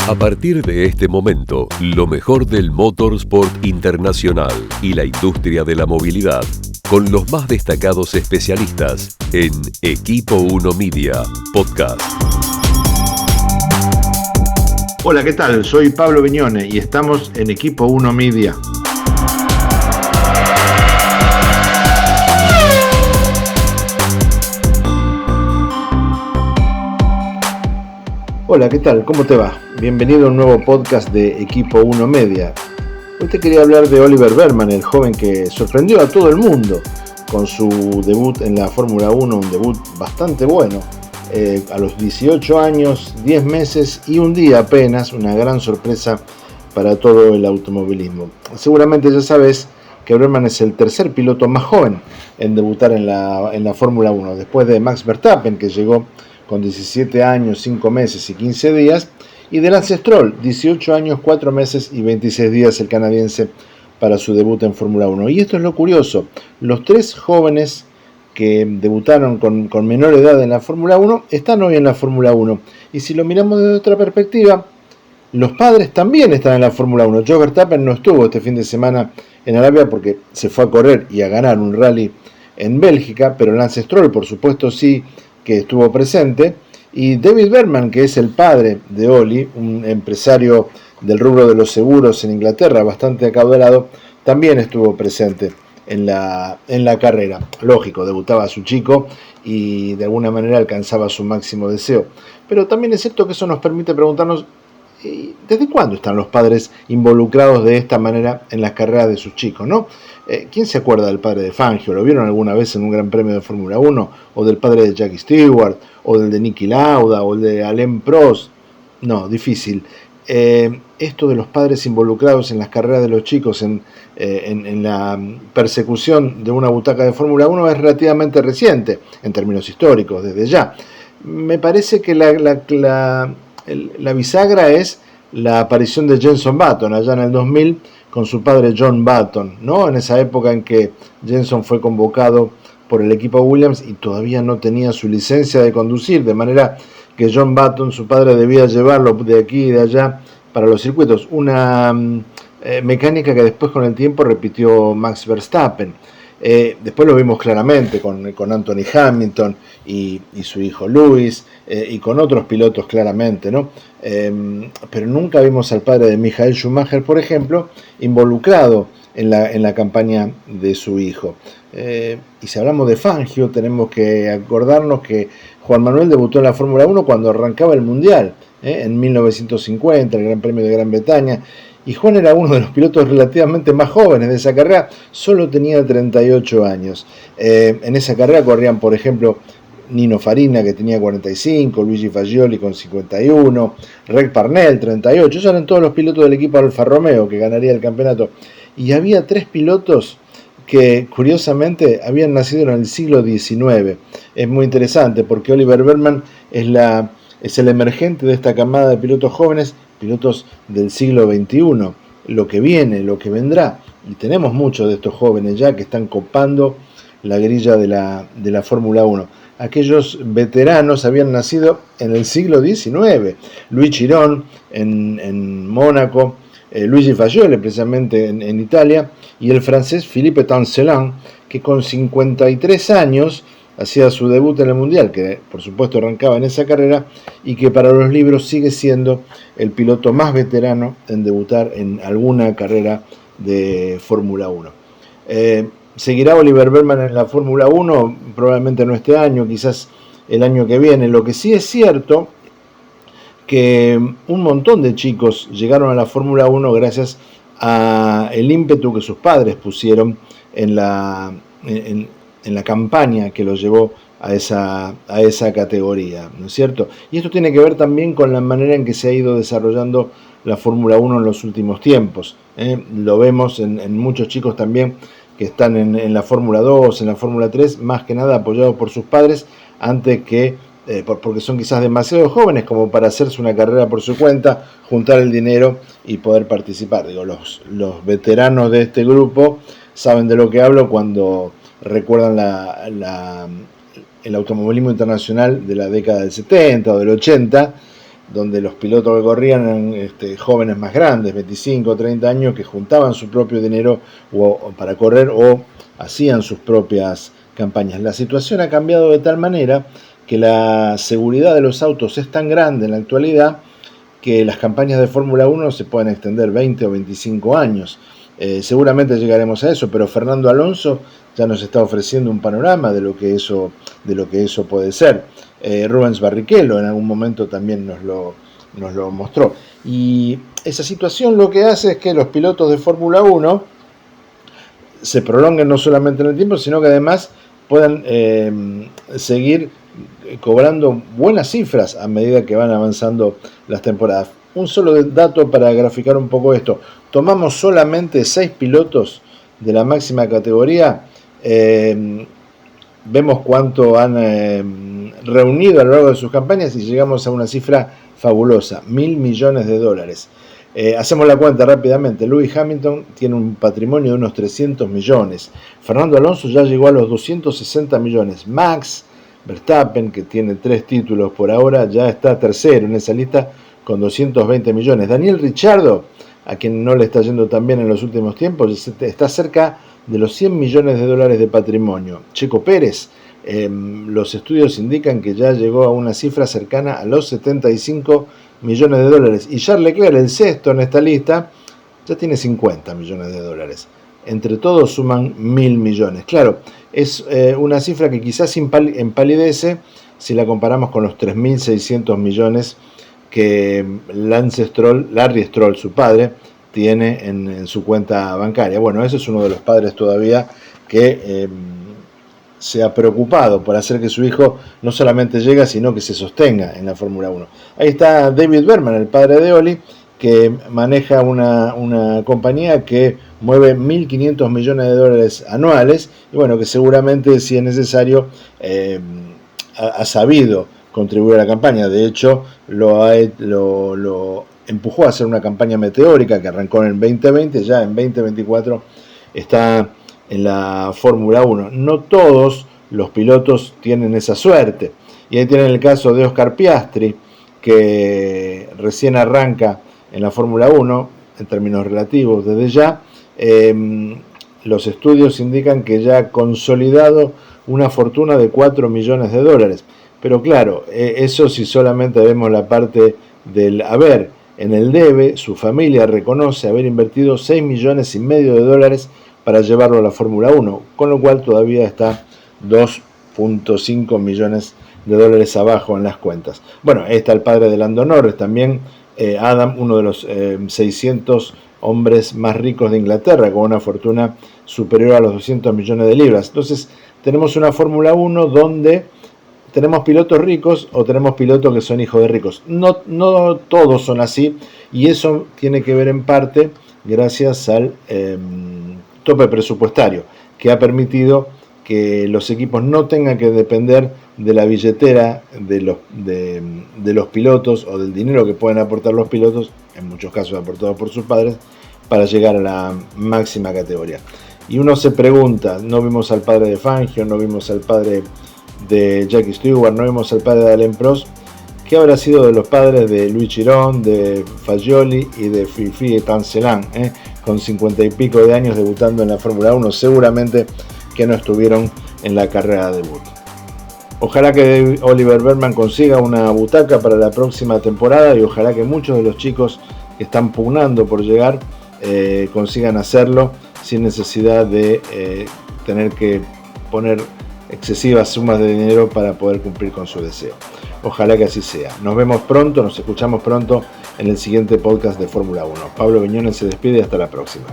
A partir de este momento, lo mejor del motorsport internacional y la industria de la movilidad, con los más destacados especialistas en Equipo 1 Media Podcast. Hola, ¿qué tal? Soy Pablo Viñone y estamos en Equipo 1 Media. Hola, ¿qué tal? ¿Cómo te va? Bienvenido a un nuevo podcast de Equipo 1 Media. Hoy te quería hablar de Oliver Bearman, el joven que sorprendió a todo el mundo con su debut en la Fórmula 1, un debut bastante bueno. A los 18 años, 10 meses y un día apenas, una gran sorpresa para todo el automovilismo. Seguramente ya sabes que Bearman es el tercer piloto más joven en debutar en la Fórmula 1, después de Max Verstappen, que llegó con 17 años, 5 meses y 15 días, y de Lance Stroll, 18 años, 4 meses y 26 días, el canadiense, para su debut en Fórmula 1. Y esto es lo curioso, los tres jóvenes que debutaron con menor edad en la Fórmula 1 están hoy en la Fórmula 1. Y si lo miramos desde otra perspectiva, los padres también están en la Fórmula 1. Joe Verstappen no estuvo este fin de semana en Arabia porque se fue a correr y a ganar un rally en Bélgica, pero Lance Stroll, por supuesto, sí que estuvo presente, y David Bearman, que es el padre de Oli, un empresario del rubro de los seguros en Inglaterra, bastante acaudalado, también estuvo presente en la carrera. Lógico, debutaba a su chico y de alguna manera alcanzaba su máximo deseo. Pero también es cierto que eso nos permite preguntarnos, ¿desde cuándo están los padres involucrados de esta manera en las carreras de sus chicos, ¿no? ¿Quién se acuerda del padre de Fangio? ¿Lo vieron alguna vez en un gran premio de Fórmula 1? ¿O del padre de Jackie Stewart? ¿O del de Niki Lauda? ¿O el de Alain Prost? No, difícil. Esto de los padres involucrados en las carreras de los chicos, en la persecución de una butaca de Fórmula 1 es relativamente reciente, en términos históricos, desde ya. Me parece que la bisagra es la aparición de Jenson Button allá en el 2000 con su padre John Button, ¿no? En esa época en que Jenson fue convocado por el equipo Williams y todavía no tenía su licencia de conducir, de manera que John Button, su padre, debía llevarlo de aquí y de allá para los circuitos. Una mecánica que después con el tiempo repitió Max Verstappen. Después lo vimos claramente con Anthony Hamilton y su hijo Lewis, y con otros pilotos claramente, ¿no? Pero nunca vimos al padre de Michael Schumacher, por ejemplo, involucrado en la campaña de su hijo. Y si hablamos de Fangio, tenemos que acordarnos que Juan Manuel debutó en la Fórmula 1 cuando arrancaba el Mundial, en 1950, el Gran Premio de Gran Bretaña. Y Juan era uno de los pilotos relativamente más jóvenes de esa carrera, solo tenía 38 años. En esa carrera corrían, por ejemplo, Nino Farina, que tenía 45, Luigi Fagioli con 51, Greg Parnell, 38. Esos eran todos los pilotos del equipo Alfa Romeo que ganaría el campeonato. Y había tres pilotos que, curiosamente, habían nacido en el siglo XIX. Es muy interesante porque Oliver Bearman es el emergente de esta camada de pilotos jóvenes, pilotos del siglo XXI, lo que viene, lo que vendrá. Y tenemos muchos de estos jóvenes ya que están copando la grilla de la Fórmula 1. Aquellos veteranos habían nacido en el siglo XIX. Louis Chiron en Mónaco, Luigi Fagioli precisamente en Italia, y el francés Philippe Tancelin, que con 53 años hacía su debut en el Mundial, que por supuesto arrancaba en esa carrera, y que para los libros sigue siendo el piloto más veterano en debutar en alguna carrera de Fórmula 1. ¿Seguirá Oliver Bearman en la Fórmula 1? Probablemente no este año, quizás el año que viene. Lo que sí es cierto que un montón de chicos llegaron a la Fórmula 1 gracias al ímpetu que sus padres pusieron en la campaña que los llevó a esa categoría, ¿no es cierto? Y esto tiene que ver también con la manera en que se ha ido desarrollando la Fórmula 1 en los últimos tiempos. Lo vemos en muchos chicos también que están en la Fórmula 2, en la Fórmula 3, más que nada apoyados por sus padres, antes que porque son quizás demasiado jóvenes como para hacerse una carrera por su cuenta, juntar el dinero y poder participar. Digo, los veteranos de este grupo saben de lo que hablo cuando recuerdan el automovilismo internacional de la década del 70 o del 80, donde los pilotos que corrían eran jóvenes más grandes, 25 o 30 años, que juntaban su propio dinero para correr o hacían sus propias campañas. La situación ha cambiado de tal manera que la seguridad de los autos es tan grande en la actualidad que las campañas de Fórmula 1 se pueden extender 20 o 25 años. Seguramente llegaremos a eso, pero Fernando Alonso ya nos está ofreciendo un panorama de lo que eso puede ser. Rubens Barrichello en algún momento también nos lo mostró. Y esa situación lo que hace es que los pilotos de Fórmula 1 se prolonguen no solamente en el tiempo, sino que además puedan seguir cobrando buenas cifras a medida que van avanzando las temporadas. Un solo dato para graficar un poco esto. Tomamos solamente 6 pilotos de la máxima categoría. Vemos cuánto han reunido a lo largo de sus campañas y llegamos a una cifra fabulosa, $1.000 millones. Hacemos la cuenta rápidamente. Lewis Hamilton tiene un patrimonio de unos 300 millones. Fernando Alonso ya llegó a los 260 millones. Max Verstappen, que tiene 3 títulos por ahora, ya está tercero en esa lista con 220 millones. Daniel Ricciardo, a quien no le está yendo tan bien en los últimos tiempos, está cerca de los 100 millones de dólares de patrimonio. Checo Pérez, los estudios indican que ya llegó a una cifra cercana a los 75 millones de dólares. Y Charles Leclerc, el sexto en esta lista, ya tiene 50 millones de dólares. Entre todos suman 1.000 millones. Claro, es una cifra que quizás empalidece si la comparamos con los 3.600 millones que Larry Stroll, su padre, tiene en su cuenta bancaria. Bueno, ese es uno de los padres todavía que se ha preocupado por hacer que su hijo no solamente llegue, sino que se sostenga en la Fórmula 1. Ahí está David Berman, el padre de Oli, que maneja una compañía que mueve 1.500 millones de dólares anuales, y bueno, que seguramente, si es necesario, ha sabido contribuir a la campaña. De hecho, lo empujó a hacer una campaña meteórica que arrancó en el 2020, ya en 2024 está en la Fórmula 1. No todos los pilotos tienen esa suerte. Y ahí tienen el caso de Oscar Piastri, que recién arranca en la Fórmula 1, en términos relativos desde ya. Los estudios indican que ya ha consolidado una fortuna de 4 millones de dólares. Pero claro, eso si solamente vemos la parte del haber. En el debe, su familia reconoce haber invertido 6 millones y medio de dólares para llevarlo a la Fórmula 1, con lo cual todavía está 2.5 millones de dólares abajo en las cuentas. Bueno, ahí está el padre de Lando Norris, también Adam, uno de los 600 hombres más ricos de Inglaterra, con una fortuna superior a los 200 millones de libras. Entonces, tenemos una Fórmula 1 donde tenemos pilotos ricos o tenemos pilotos que son hijos de ricos. No todos son así, y eso tiene que ver en parte gracias al tope presupuestario, que ha permitido que los equipos no tengan que depender de la billetera de los pilotos o del dinero que pueden aportar los pilotos, en muchos casos aportados por sus padres, para llegar a la máxima categoría. Y uno se pregunta, no vimos al padre de Fangio, no vimos al padre de Jackie Stewart, no vimos al padre de Alain Prost, ¿qué habrá sido de los padres de Louis Chiron, de Fagioli y de Fifi Tancelan, con 50 y pico de años debutando en la Fórmula 1? Seguramente que no estuvieron en la carrera de debut. Ojalá que Oliver Berman consiga una butaca para la próxima temporada, y ojalá que muchos de los chicos que están pugnando por llegar consigan hacerlo sin necesidad de tener que poner excesivas sumas de dinero para poder cumplir con su deseo. Ojalá que así sea. Nos vemos pronto, nos escuchamos pronto en el siguiente podcast de Fórmula 1. Pablo Viñones se despide, hasta la próxima.